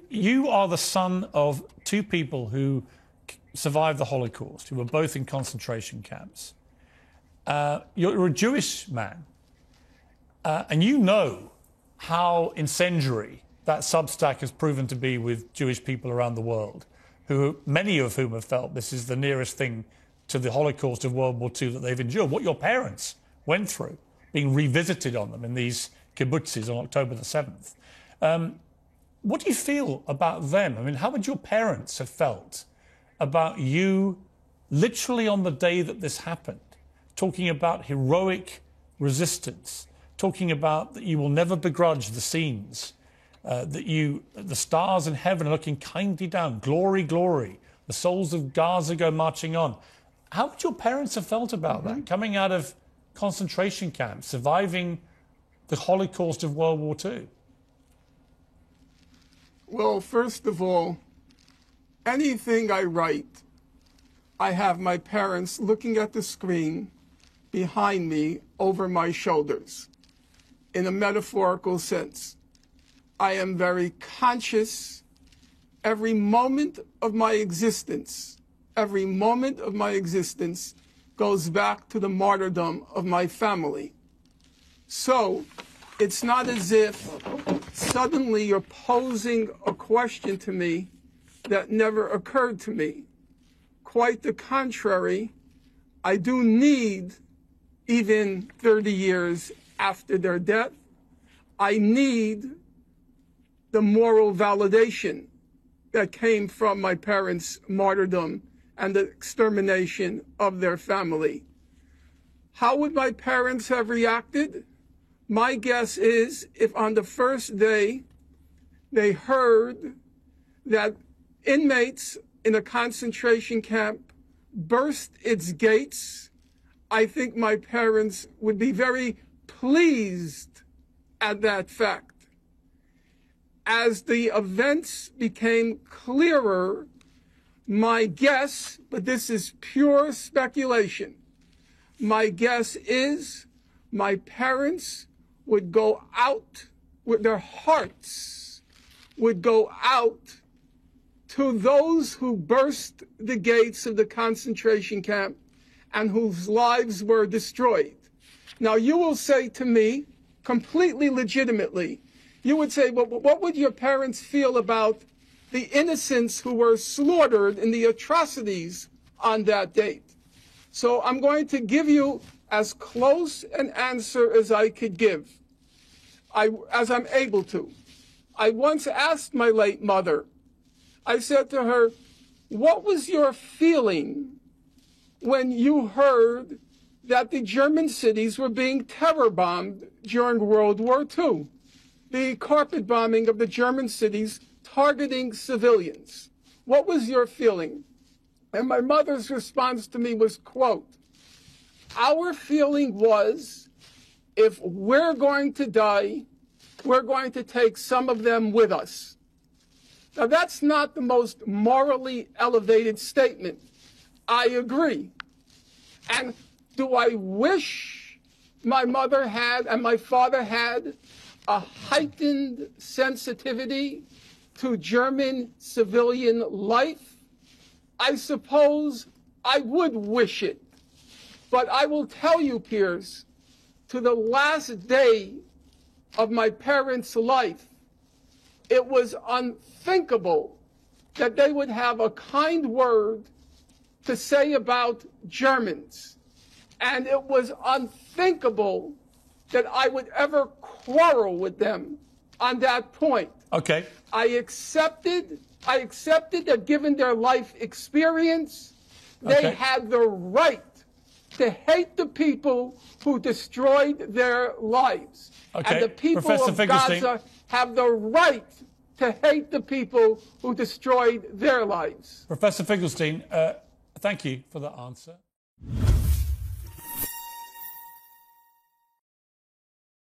You are the son of two people who survived the Holocaust, who were both in concentration camps. You're a Jewish man, and you know how incendiary that Substack has proven to be with Jewish people around the world, many of whom have felt this is the nearest thing to the Holocaust of World War II that they've endured. What your parents went through, being revisited on them in these kibbutzes on October the 7th. What do you feel about them? I mean, how would your parents have felt about you literally on the day that this happened, talking about heroic resistance, talking about that you will never begrudge the scenes, that the stars in heaven are looking kindly down, glory, glory, the souls of Gaza go marching on. How would your parents have felt about that, coming out of concentration camps, surviving the Holocaust of World War II? Well, first of all, anything I write, I have my parents looking at the screen behind me over my shoulders, in a metaphorical sense. I am very conscious every moment of my existence. Every moment of my existence goes back to the martyrdom of my family. So it's not as if suddenly you're posing a question to me that never occurred to me. Quite the contrary, I do need, even 30 years after their death, I need the moral validation that came from my parents' martyrdom and the extermination of their family. How would my parents have reacted? My guess is if on the first day they heard that inmates in a concentration camp burst its gates, I think my parents would be very pleased at that fact. As the events became clearer, my guess, but this is pure speculation, my guess is my parents would go out with their hearts, would go out to those who burst the gates of the concentration camp and whose lives were destroyed. Now, you will say to me, completely legitimately, you would say, well, what would your parents feel about the innocents who were slaughtered in the atrocities on that date? So I'm going to give you as close an answer as I could give, as I'm able to. I once asked my late mother, I said to her, what was your feeling when you heard that the German cities were being terror bombed during World War II? The carpet bombing of the German cities targeting civilians. What was your feeling? And my mother's response to me was, quote, our feeling was, if we're going to die, we're going to take some of them with us. Now, that's not the most morally elevated statement. I agree. And do I wish my mother had and my father had a heightened sensitivity to German civilian life? I suppose I would wish it. But I will tell you, Piers, to the last day of my parents' life, it was unthinkable that they would have a kind word to say about Germans. And it was unthinkable that I would ever quarrel with them on that point. Okay. I accepted that given their life experience, they had the right to hate the people who destroyed their lives. Okay. And the people Professor of Finkelstein Gaza have the right to hate the people who destroyed their lives. Professor Finkelstein, thank you for that answer.